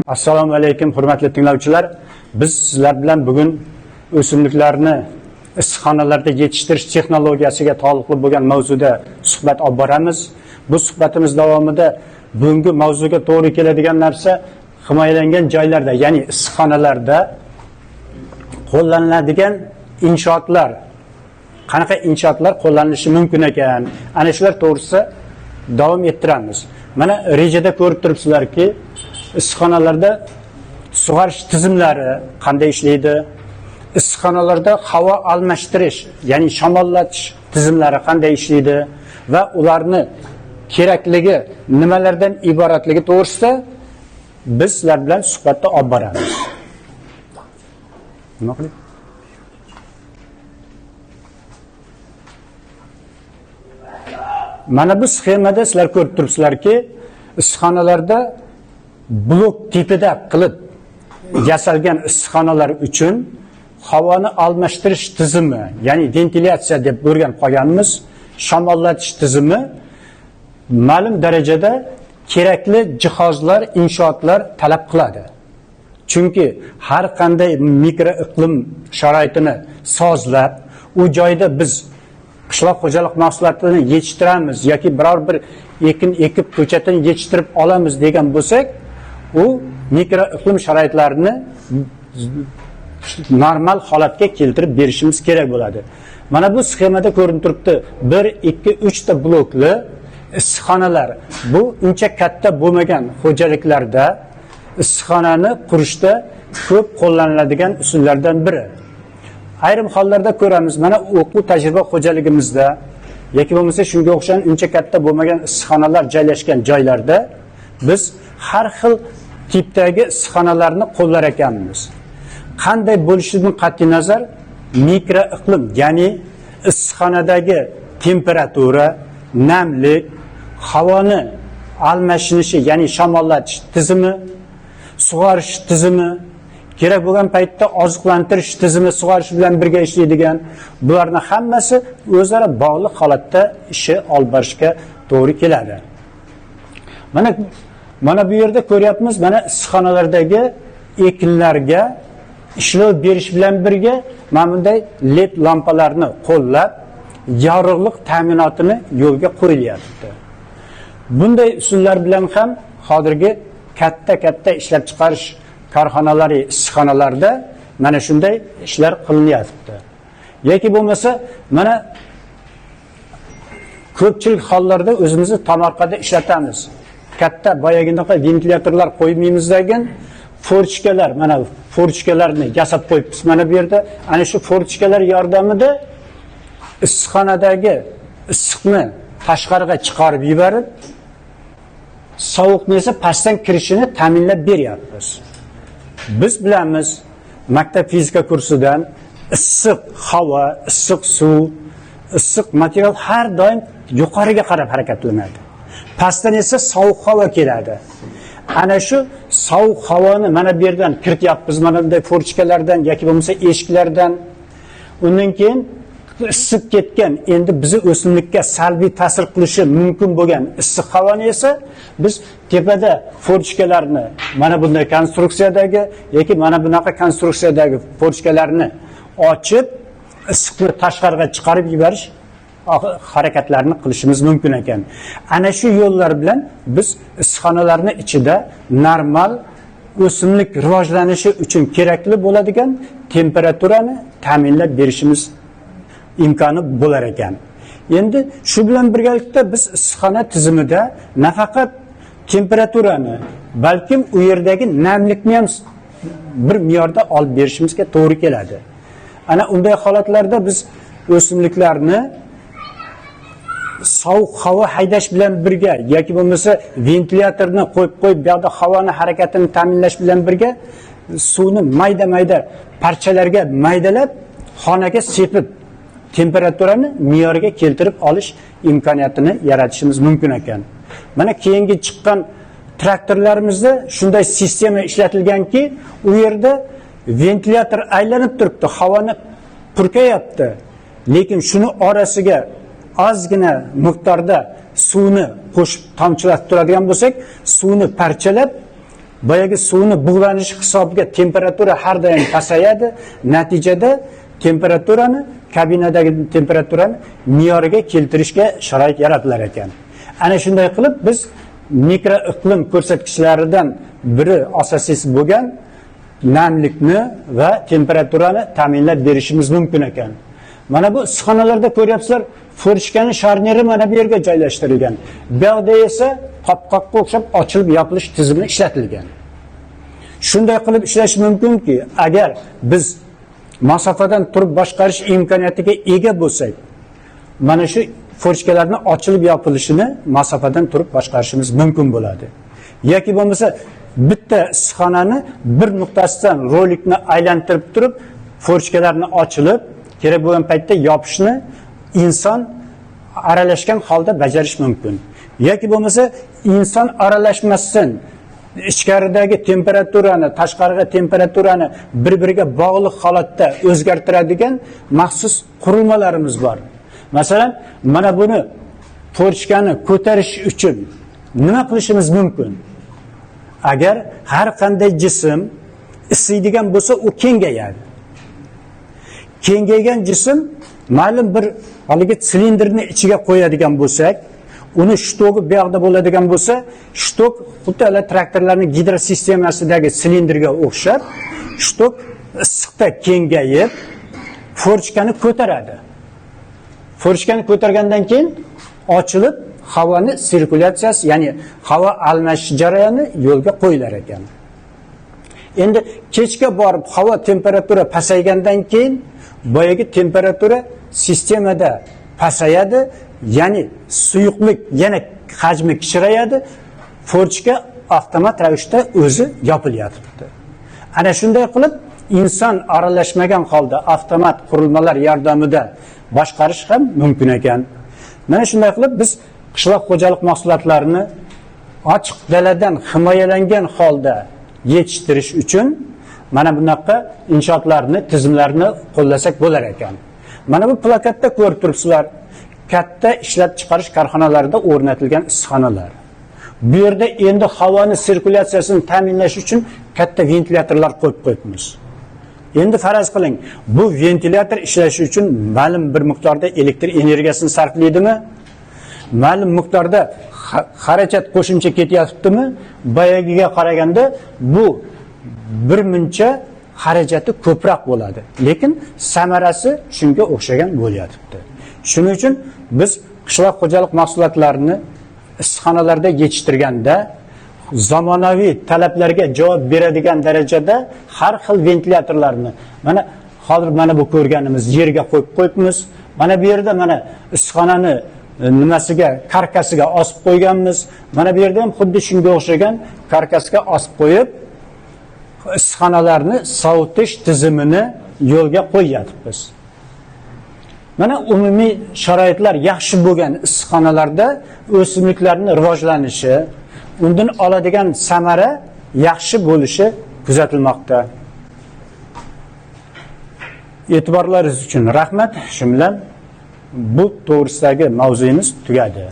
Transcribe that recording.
Assalomu alaykum hurmatli tinglovchilar. Biz sizlar bilan bugun o'simliklarni issiqxonalarda yetishtirish texnologiyasiga taalluqli bo'lgan mavzuda suhbat olib boramiz. Bu suhbatimiz davomida bugungi mavzuga to'g'ri keladigan narsa himoyalangan joylarda, ya'ni issiqxonalarda qo'llaniladigan inshootlar, qanaqa inshootlar qo'llanilishi mumkin ekan, ana shular to'g'risida davom ettiramiz. Mana rejada ko'rib turibsizlarki, issiqxonalarda sug'orish tizimlari qanday ishlaydi? Issiqxonalarda havo almashtirish, ya'ni shamollatish tizimlari qanday ishlaydi va ularni kerakligi nimalardan iboratligi to'g'risida biz sizlar bilan suhbatda olib boramiz. Nima qiling? Mana bu sxemada sizlar ko'rib turibsizlarki, issiqxonalarda blok tipida qilib yasalgan issiqxonalar uchun havoni almashtirish tizimi, ya'ni ventilyatsiya deb o'rganib qolganmiz, shamollatish tizimi ma'lum darajada kerakli jihozlar, inshootlar talab qiladi. Chunki har qanday mikroiqlim sharoitini sozlab, u joyda biz qishloq xo'jalik mahsulotlarini yetishtiramiz yoki biror bir ekin ekib ko'chatini yetishtirib olamiz degan bo'lsak, u mikroiqlim sharoitlarini normal holatga keltirib berishimiz kerak bo'ladi. Mana bu sxemada ko'rinib turibdi. 1, 2, 3 ta blokli issiqxonalar. Bu uncha katta bo'lmagan xo'jaliklarda issiqxonani qurishda ko'p qo'llaniladigan usullardan biri. Ayrim hollarda ko'ramiz, mana o'quv tajriba xo'jaligimizda yoki bo'lmasa shunga o'xshagan uncha katta bo'lmagan issiqxonalar joylashgan joylarda biz har xil tipdagi issiqxonalarni qo'llar ekanmiz. Qanday bo'lishidan qat'iy nazar, mikroiqlim, ya'ni issiqxonadagi temperatura, namlik, havoni almashinishi, ya'ni shamollatish tizimi, sug'orish tizimi, kerak bo'lgan paytda oziqlantirish tizimi sug'orish bilan birga ishlaydigan, bularning hammasi o'zaro bog'liq holatda ishi olib borishga to'g'ri keladi. Mana bu yerda ko'ryapmiz, mana issiqxonalardagi ekinlarga ishlov berish bilan birga mana bunday LED lampalarni qo'llab yorug'lik ta'minotini yo'lga qo'yilyapti. Bunday usullar bilan ham hozirgi katta ishlab chiqarish korxonalari, issiqxonalarda mana shunday ishlar qilinyapti. Yoki bo'lmasa, mana ko'pchilik hollarda o'zimizni tomorqada ishlatamiz. Katta boyagidaqa ventilyatorlar qo'ymaymizdan forchkalar, mana forchkalarni yasab qo'yibmiz mana bu yerda. Ana shu forchkalar yordamida issiqxonadagi issiqni tashqariga chiqarib yuborib, sovuqni esa pastdan kirishini ta'minlab beryapmiz. Biz bilamiz, maktab fizika kursidan issiq havo, issiq suv, issiq material har doim yuqoriga qarab harakatlanadi. Pastdan esa sovuq havo keladi. Ana shu sovuq havoni mana bu yerdan kirityapmiz, mana bunday forchkalardan yoki bo'lmasa eshiklardan. Undan keyin isib ketgan, endi bizni o'simlikka salbiy ta'sir qilishi mumkin bo'lgan issiq havoni esa biz tepada forchkalarni, mana bunday konstruksiyadagi yoki mana bunaqa konstruksiyadagi forchkalarni ochib, issiqni tashqariga chiqarib yuborish harakatlarini qilishimiz mumkin ekan. Ana shu yo'llar bilan biz issiqxonalarning ichida normal o'simlik rivojlanishi uchun kerakli bo'ladigan temperaturani ta'minlab berishimiz imkoni bo'lar ekan. Endi shu bilan birgalikda biz issiqxona tizimida nafaqat temperaturani, balkim u yerdagi namlikni ham bir me'yorda olib berishimizga to'g'ri keladi. Ana unday holatlarda biz o'simliklarni sovuq havo haydash bilan birga yoki bo'lmasa ventilyatorni qo'yib bu yoqda havoni harakatini ta'minlash bilan birga suvni mayda parchalarga maydalab xonaga sepib temperaturani me'yoriga keltirib olish imkoniyatini yaratishimiz mumkin ekan. Mana keyingi chiqqan traktorlarimizda shunday sistema ishlatilganki, u yerda ventilyator aylanib turibdi, havoni purkayapti. Lekin shuni orasiga ozgina miqdorda suvni qo'shib tomchilatib turadigan bo'lsak, suvni parchalab boyagi suvni bug'lanishi hisobiga temperatura har doim pasayadi. Natijada temperaturani, kabinadagi temperaturani me'yoriga keltirishga sharoit yaratilar ekan. Ana shunday qilib biz mikroiqlim ko'rsatkichlaridan biri asosiysi bo'lgan namlikni va temperaturani ta'minlab berishimiz mumkin ekan. Mana bu issiqxonalarda ko'ryapsizlar, forchkaning sharniri mana bu yerga joylashtirilgan. Bu yerda esa qopqoqqa o'xshab ochilib yopilish tizimi ishlatilgan. Shunday qilib ishlash mumkinki, agar biz masofadan turib boshqarish imkoniyatiga ega bo'lsak, mana shu forchkalarni ochilib yopilishini masofadan turib boshqarishimiz mumkin bo'ladi. Yoki bo'lmasa bitta issiqxonani bir nuqtasidan rolikni aylantirib turib, forchkalarni ochilib, kerak bo'lgan paytda yopishni inson aralashgan holda bajarish mumkin. Yoki bo'lmasa inson aralashmasdan ichkaridagi temperaturani, tashqariga temperaturani bir-biriga bog'liq holatda o'zgartiradigan maxsus qurilmalarimiz bor. Masalan, mana buni forchkani ko'tarish uchun nima qilishimiz mumkin? Agar har qanday jism isiydigan bo'lsa, u kengayadi. Kengaygan jism ma'lum bir haligi silindrni ichiga qo'yadigan bo'lsak, uni shtogi bu yoqda bo'ladigan bo'lsa, shtok xuddi traktorlarning gidrosistemasidagi silindrga o'xshab, shtok issiqda kengayib, forchkani ko'taradi. Forchkani ko'targandan keyin ochilib, havoni sirkulyatsiyasi, ya'ni havo almashish jarayoni yo'lga qo'yilar ekan. Endi kechga borib havo temperatura pasaygandan keyin boyagi temperatura sistemada pasayadi, ya'ni suyuqlik yana hajmi kichrayadi, forchka avtomat ravishda o'zi yopilyapti. Ana shunday qilib inson aralashmagan holda avtomat qurilmalar yordamida boshqarish ham mumkin ekan. Mana shunday qilib biz qishloq xo'jalik mahsulotlarini ochiq daladan himoyalangan holda yetishtirish uchun mana bunaqa inshootlarni, tizimlarni qo'llasak bo'lar ekan. Mana bu plakatda ko'rib turibsizlar. Katta ishlab chiqarish korxonalarida o'rnatilgan issiqxonalar. Bu yerda endi havoni sirkulyatsiyasini ta'minlash uchun katta ventilyatorlar qo'yib qo'yibmiz. Endi faraz qiling, bu ventilyator ishlashi uchun ma'lum bir miqdorda elektr energiyasini sarflaydimi? Ma'lum miqdorda xarajat qo'shimcha ketyaptimi? Boyagiga qaraganda bu bir muncha xarajati ko'proq bo'ladi, lekin samarasi shunga o'xshagan bo'lyapti. Shuning uchun biz qishloq xo'jalik mahsulotlarini issiqxonalarda yetishtirganda zamonaviy talablarga javob beradigan darajada har xil ventilyatorlarni mana hozir mana bu ko'rganimiz yerga qo'yib qo'yibmiz. Mana bu yerda mana issiqxonani nimasiga, karkasiga osib qo'yganmiz. Mana bu yerda ham xuddi shunga o'xshagan karkasga osib qo'yib issiqxonalarni sovutish tizimini yo'lga qo'yyapmiz. Mana umumiy sharoitlar yaxshi bo'lgan issiqxonalarda o'simliklarning rivojlanishi, undan oladigan samara yaxshi bo'lishi kuzatilmoqda. E'tiborlaringiz uchun rahmat. Shu bilan bu to'g'risidagi mavzuyimiz tugadi.